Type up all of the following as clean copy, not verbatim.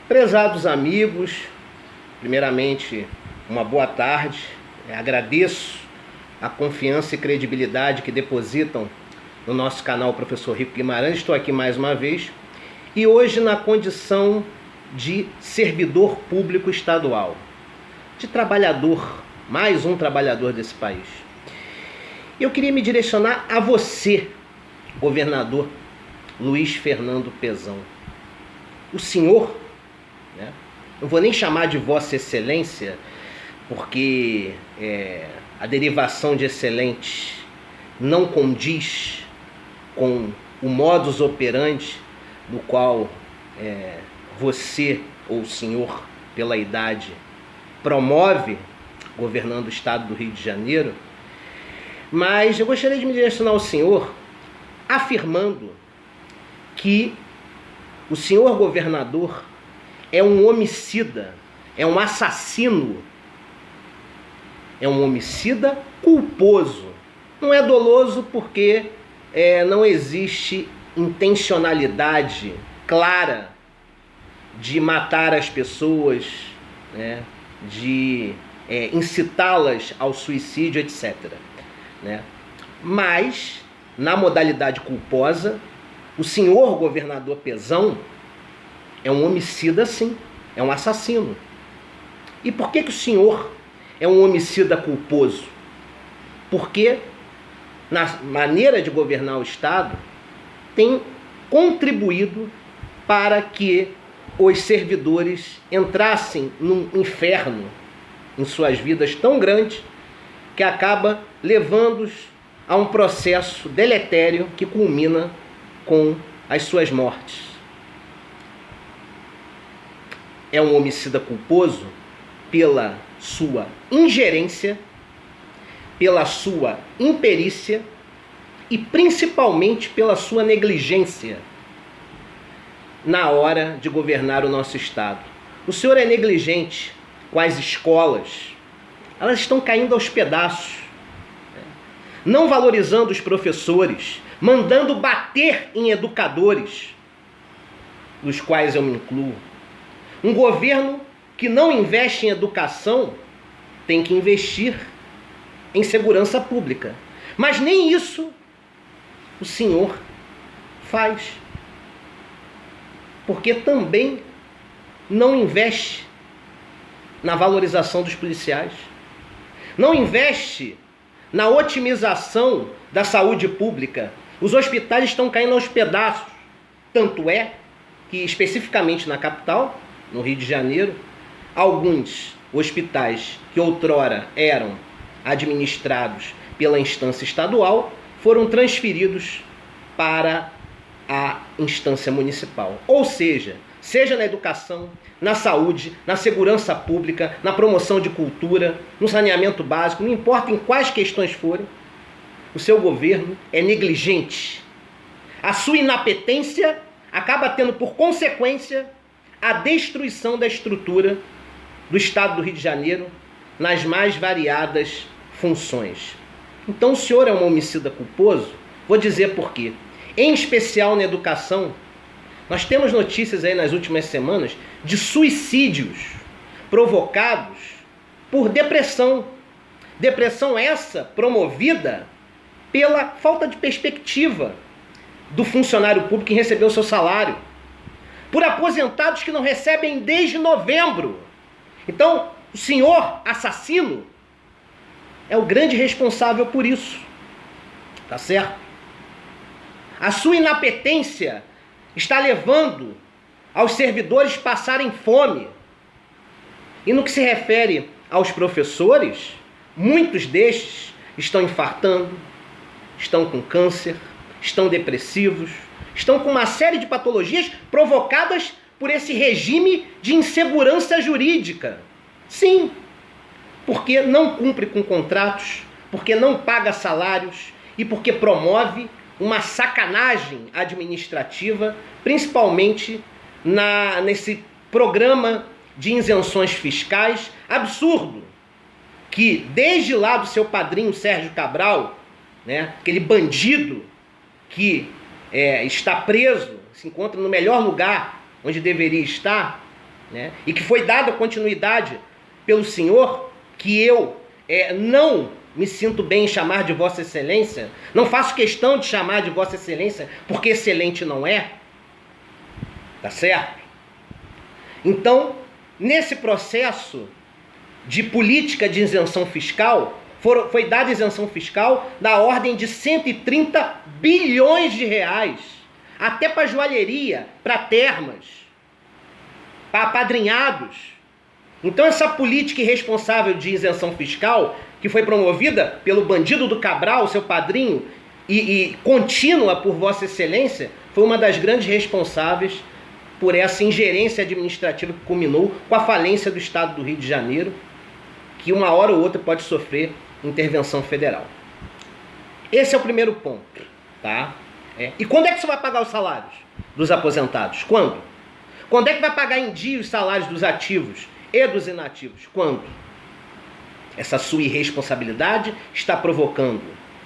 Prezados amigos, primeiramente, uma boa tarde. Agradeço a confiança e credibilidade que depositam no nosso canal Professor Rico Guimarães. Estou aqui mais uma vez e hoje na condição de servidor público estadual, de trabalhador, mais um trabalhador desse país. Eu queria me direcionar a você, governador Luiz Fernando Pezão. O senhor, né? Não vou nem chamar de Vossa Excelência, porque a derivação de excelente não condiz com o modus operandi do qual você ou o senhor, pela idade, promove governando o estado do Rio de Janeiro. Mas eu gostaria de me direcionar ao senhor afirmando que o senhor governador é um homicida, é um assassino, é um homicida culposo. Não é doloso porque não existe intencionalidade clara de matar as pessoas, né, de incitá-las ao suicídio, etc. Né? Mas, na modalidade culposa, o senhor governador Pezão é um homicida, sim, é um assassino. E por que o senhor é um homicida culposo? Porque, na maneira de governar o Estado, tem contribuído para que os servidores entrassem num inferno em suas vidas tão grande que acaba levando-os a um processo deletério que culmina com as suas mortes. É um homicida culposo pela sua ingerência, pela sua imperícia e principalmente pela sua negligência na hora de governar o nosso Estado. O senhor é negligente com as escolas. Elas estão caindo aos pedaços, não valorizando os professores, mandando bater em educadores, dos quais eu me incluo. Um governo que não investe em educação tem que investir em segurança pública. Mas nem isso o senhor faz. Porque também não investe na valorização dos policiais. Não investe na otimização da saúde pública. Os hospitais estão caindo aos pedaços. Tanto é que, especificamente na capital, no Rio de Janeiro, alguns hospitais que outrora eram administrados pela instância estadual foram transferidos para a instância municipal. Ou seja na educação, na saúde, na segurança pública, na promoção de cultura, no saneamento básico, não importa em quais questões forem, o seu governo é negligente. A sua inapetência acaba tendo por consequência a destruição da estrutura do Estado do Rio de Janeiro nas mais variadas funções. Então o senhor é um homicida culposo? Vou dizer por quê. Em especial na educação, nós temos notícias aí nas últimas semanas de suicídios provocados por depressão. Depressão essa promovida pela falta de perspectiva do funcionário público em receber o seu salário. Por aposentados que não recebem desde novembro. Então, o senhor assassino é o grande responsável por isso. Tá certo? A sua inapetência está levando aos servidores passarem fome. E no que se refere aos professores, muitos destes estão infartando, estão com câncer, estão depressivos, estão com uma série de patologias provocadas por esse regime de insegurança jurídica. Sim, porque não cumpre com contratos, porque não paga salários e porque promove uma sacanagem administrativa, principalmente nesse programa de isenções fiscais absurdo, que desde lá do seu padrinho Sérgio Cabral, né, aquele bandido que está preso, se encontra no melhor lugar onde deveria estar, né? E que foi dada continuidade pelo senhor, que eu não me sinto bem em chamar de Vossa Excelência, não faço questão de chamar de Vossa Excelência, porque excelente não é, tá certo? Então, nesse processo de política de isenção fiscal, foi dada isenção fiscal da ordem de 130 bilhões de reais, até para joalheria, para termas, para apadrinhados. Então essa política irresponsável de isenção fiscal, que foi promovida pelo bandido do Cabral, seu padrinho, e contínua por Vossa Excelência, foi uma das grandes responsáveis por essa ingerência administrativa que culminou com a falência do Estado do Rio de Janeiro, que uma hora ou outra pode sofrer intervenção federal. Esse é o primeiro ponto, tá? E quando é que você vai pagar os salários dos aposentados? Quando? Quando é que vai pagar em dia os salários dos ativos e dos inativos? Quando? Essa sua irresponsabilidade está provocando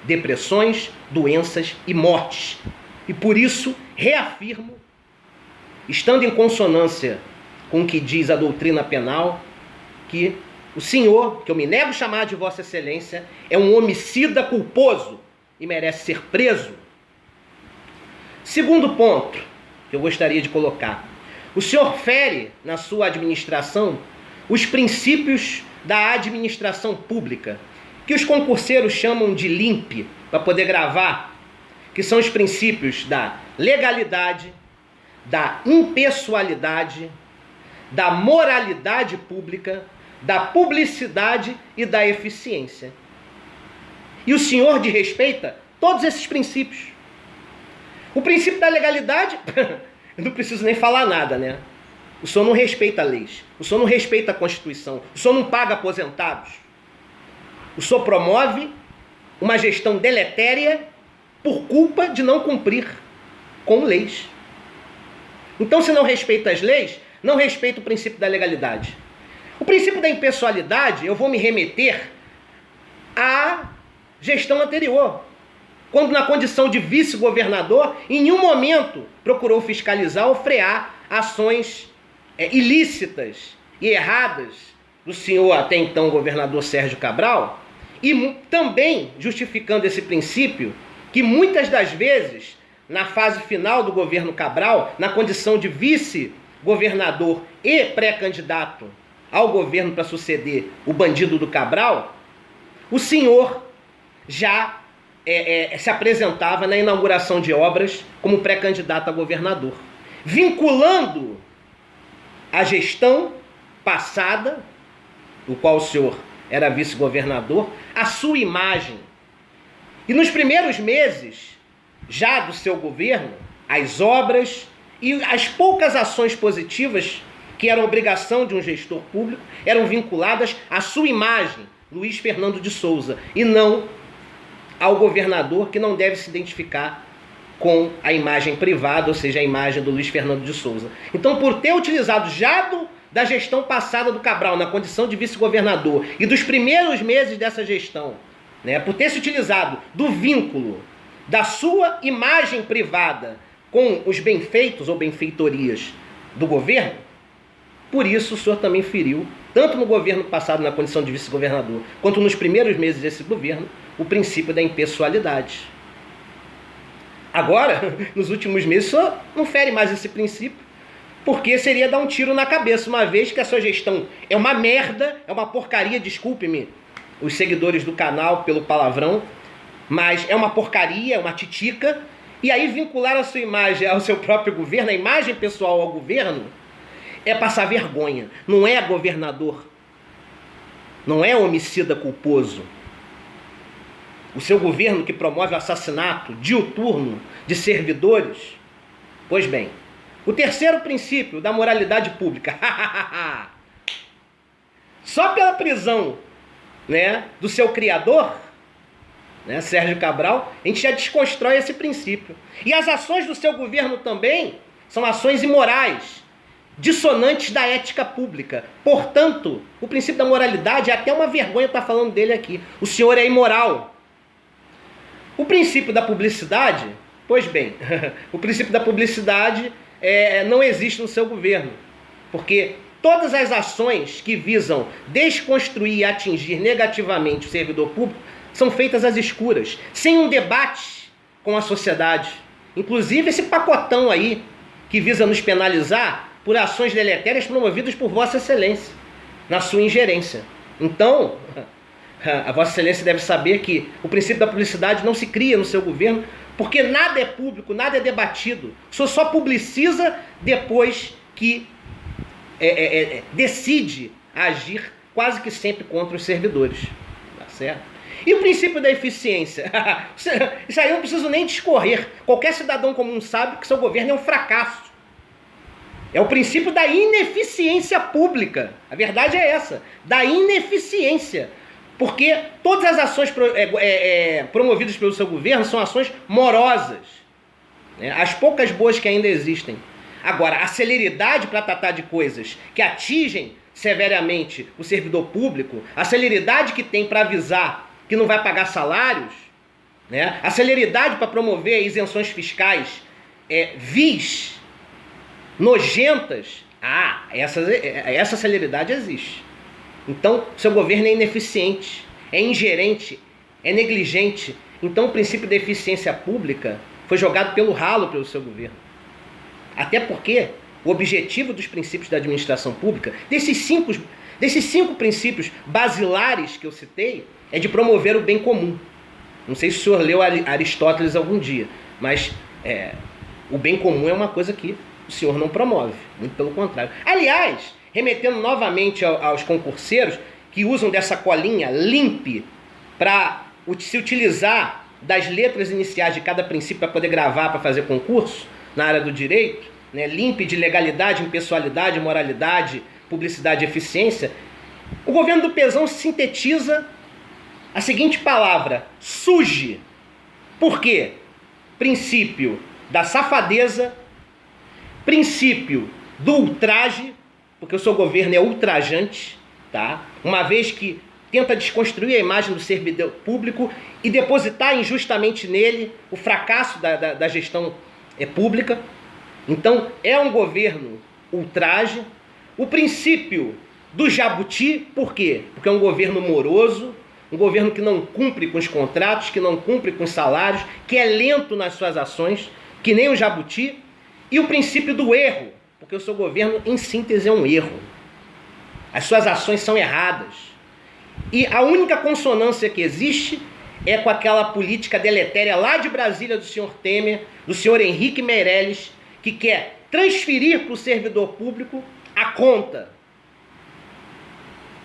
depressões, doenças e mortes. E por isso, reafirmo, estando em consonância com o que diz a doutrina penal, que o senhor, que eu me nego a chamar de Vossa Excelência, é um homicida culposo e merece ser preso. Segundo ponto que eu gostaria de colocar. O senhor fere na sua administração os princípios da administração pública, que os concurseiros chamam de LIMP, para poder gravar, que são os princípios da legalidade, da impessoalidade, da moralidade pública, da publicidade e da eficiência. E o senhor desrespeita todos esses princípios. O princípio da legalidade, eu não preciso nem falar nada, né? O senhor não respeita leis, o senhor não respeita a Constituição, o senhor não paga aposentados. O senhor promove uma gestão deletéria por culpa de não cumprir com leis. Então, se não respeita as leis, não respeita o princípio da legalidade. O princípio da impessoalidade, eu vou me remeter à gestão anterior, quando na condição de vice-governador, em nenhum momento procurou fiscalizar ou frear ações ilícitas e erradas do senhor até então governador Sérgio Cabral, e também justificando esse princípio que muitas das vezes, na fase final do governo Cabral, na condição de vice-governador e pré-candidato ao governo para suceder o bandido do Cabral, o senhor já se apresentava na inauguração de obras como pré-candidato a governador, vinculando a gestão passada, do qual o senhor era vice-governador, a sua imagem. E nos primeiros meses já do seu governo, as obras e as poucas ações positivas que eram obrigação de um gestor público eram vinculadas à sua imagem, Luiz Fernando de Souza, e não ao governador, que não deve se identificar com a imagem privada, ou seja, a imagem do Luiz Fernando de Souza. Então, por ter utilizado já da gestão passada do Cabral na condição de vice-governador e dos primeiros meses dessa gestão, né, por ter se utilizado do vínculo da sua imagem privada com os benfeitos ou benfeitorias do governo, por isso o senhor também feriu, tanto no governo passado na condição de vice-governador, quanto nos primeiros meses desse governo, o princípio da impessoalidade. Agora, nos últimos meses, o senhor não fere mais esse princípio, porque seria dar um tiro na cabeça, uma vez que a sua gestão é uma merda, é uma porcaria, desculpe-me os seguidores do canal pelo palavrão, mas é uma porcaria, é uma titica, e aí vincular a sua imagem ao seu próprio governo, a imagem pessoal ao governo, é passar vergonha. Não é governador, não é homicida culposo. O seu governo que promove o assassinato diuturno de servidores. Pois bem, o terceiro princípio da moralidade pública. Só pela prisão, né, do seu criador, né, Sérgio Cabral, a gente já desconstrói esse princípio. E as ações do seu governo também são ações imorais, dissonantes da ética pública. Portanto, o princípio da moralidade é até uma vergonha estar falando dele aqui. O senhor é imoral. O princípio da publicidade, pois bem, o princípio da publicidade não existe no seu governo, porque todas as ações que visam desconstruir e atingir negativamente o servidor público são feitas às escuras, sem um debate com a sociedade. Inclusive esse pacotão aí, que visa nos penalizar por ações deletérias promovidas por Vossa Excelência, na sua ingerência. Então, a Vossa Excelência deve saber que o princípio da publicidade não se cria no seu governo, porque nada é público, nada é debatido. O senhor só publiciza depois que decide agir quase que sempre contra os servidores. Tá certo? E o princípio da eficiência? Isso aí eu não preciso nem discorrer. Qualquer cidadão comum sabe que seu governo é um fracasso. É o princípio da ineficiência pública. A verdade é essa, da ineficiência. Porque todas as ações promovidas pelo seu governo são ações morosas. Né? As poucas boas que ainda existem. Agora, a celeridade para tratar de coisas que atingem severamente o servidor público, a celeridade que tem para avisar que não vai pagar salários, né? A celeridade para promover isenções fiscais vis, nojentas, essa celeridade existe. Então, seu governo é ineficiente, é ingerente, é negligente. Então, o princípio da eficiência pública foi jogado pelo ralo pelo seu governo. Até porque o objetivo dos princípios da administração pública, desses cinco princípios basilares que eu citei, é de promover o bem comum. Não sei se o senhor leu Aristóteles algum dia, mas o bem comum é uma coisa que o senhor não promove, muito pelo contrário. Aliás, remetendo novamente aos concurseiros que usam dessa colinha limpe para se utilizar das letras iniciais de cada princípio para poder gravar, para fazer concurso na área do direito, né? Limpe de legalidade, impessoalidade, moralidade, publicidade e eficiência. O governo do Pezão sintetiza a seguinte palavra: suge. Por quê? Princípio da safadeza, princípio do ultraje, porque o seu governo é ultrajante, tá? Uma vez que tenta desconstruir a imagem do servidor público e depositar injustamente nele o fracasso da gestão pública. Então, é um governo ultraje. O princípio do jabuti, por quê? Porque é um governo moroso, um governo que não cumpre com os contratos, que não cumpre com os salários, que é lento nas suas ações, que nem o jabuti. E o princípio do erro, porque o seu governo, em síntese, é um erro. As suas ações são erradas. E a única consonância que existe é com aquela política deletéria lá de Brasília do senhor Temer, do senhor Henrique Meirelles, que quer transferir para o servidor público a conta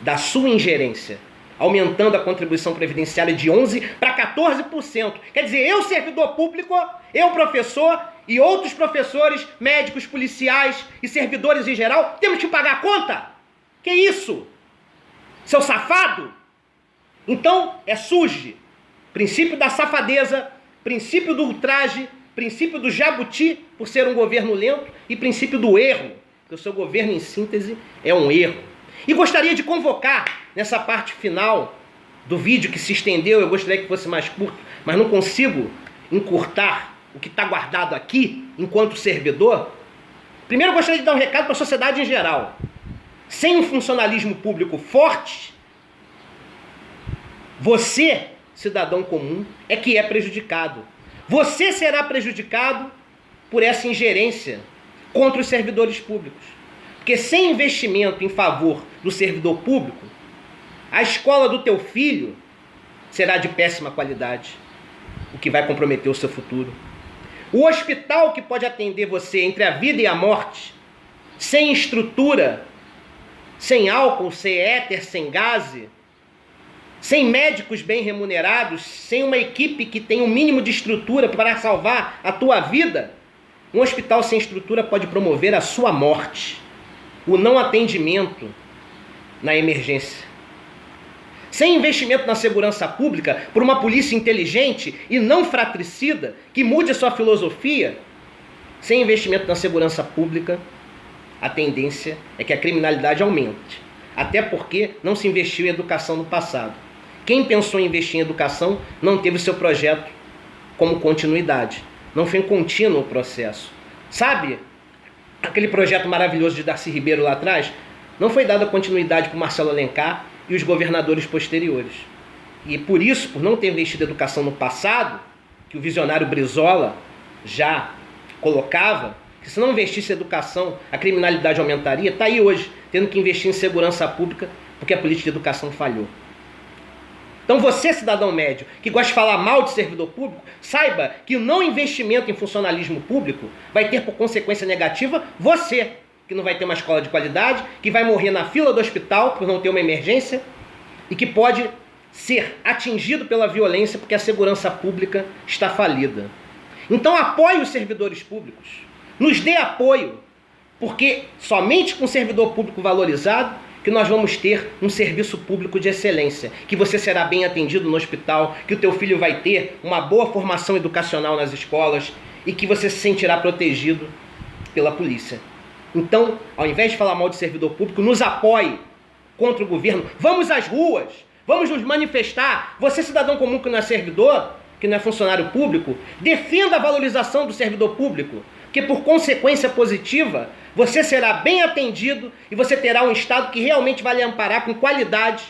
da sua ingerência, aumentando a contribuição previdenciária de 11% para 14%. Quer dizer, eu, servidor público, eu, professor, e outros professores, médicos, policiais e servidores em geral, temos que pagar a conta? Que isso? Seu safado? Então, suge. Princípio da safadeza, princípio do ultraje, princípio do jabuti, por ser um governo lento, e princípio do erro, porque o seu governo, em síntese, é um erro. E gostaria de convocar, nessa parte final do vídeo que se estendeu, eu gostaria que fosse mais curto, mas não consigo encurtar o que está guardado aqui, enquanto servidor. Primeiro, eu gostaria de dar um recado para a sociedade em geral. Sem um funcionalismo público forte, você, cidadão comum, é que é prejudicado. Você será prejudicado por essa ingerência contra os servidores públicos. Porque sem investimento em favor do servidor público, a escola do teu filho será de péssima qualidade, o que vai comprometer o seu futuro. O hospital que pode atender você entre a vida e a morte, sem estrutura, sem álcool, sem éter, sem gaze, sem médicos bem remunerados, sem uma equipe que tenha um mínimo de estrutura para salvar a tua vida, um hospital sem estrutura pode promover a sua morte, o não atendimento na emergência. Sem investimento na segurança pública, por uma polícia inteligente e não fratricida, que mude a sua filosofia, sem investimento na segurança pública, a tendência é que a criminalidade aumente. Até porque não se investiu em educação no passado. Quem pensou em investir em educação não teve seu projeto como continuidade. Não foi contínuo o processo. Sabe aquele projeto maravilhoso de Darcy Ribeiro lá atrás? não foi dada continuidade para Marcelo Alencar e os governadores posteriores. E por isso, por não ter investido em educação no passado, que o visionário Brizola já colocava, que se não investisse em educação, a criminalidade aumentaria, está aí hoje, tendo que investir em segurança pública, porque a política de educação falhou. Então você, cidadão médio, que gosta de falar mal de servidor público, saiba que o não investimento em funcionalismo público vai ter por consequência negativa você, que não vai ter uma escola de qualidade, que vai morrer na fila do hospital por não ter uma emergência e que pode ser atingido pela violência porque a segurança pública está falida. Então apoie os servidores públicos, nos dê apoio, porque somente com servidor público valorizado que nós vamos ter um serviço público de excelência, que você será bem atendido no hospital, que o teu filho vai ter uma boa formação educacional nas escolas e que você se sentirá protegido pela polícia. Então, ao invés de falar mal de servidor público, nos apoie contra o governo. Vamos às ruas, vamos nos manifestar. Você, cidadão comum que não é servidor, que não é funcionário público, defenda a valorização do servidor público, que por consequência positiva, você será bem atendido e você terá um Estado que realmente vai lhe amparar com qualidade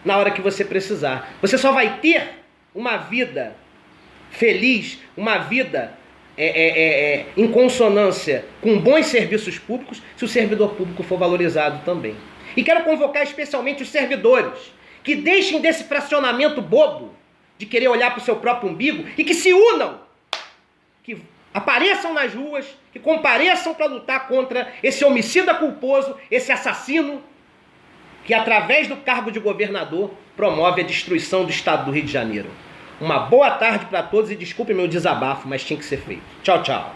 na hora que você precisar. Você só vai ter uma vida feliz, uma vida em consonância com bons serviços públicos, se o servidor público for valorizado também. E quero convocar especialmente os servidores, que deixem desse fracionamento bobo, de querer olhar para o seu próprio umbigo, e que se unam, que apareçam nas ruas, que compareçam para lutar contra esse homicida culposo, esse assassino, que através do cargo de governador promove a destruição do Estado do Rio de Janeiro. Uma boa tarde para todos e desculpe meu desabafo, mas tinha que ser feito. Tchau, tchau.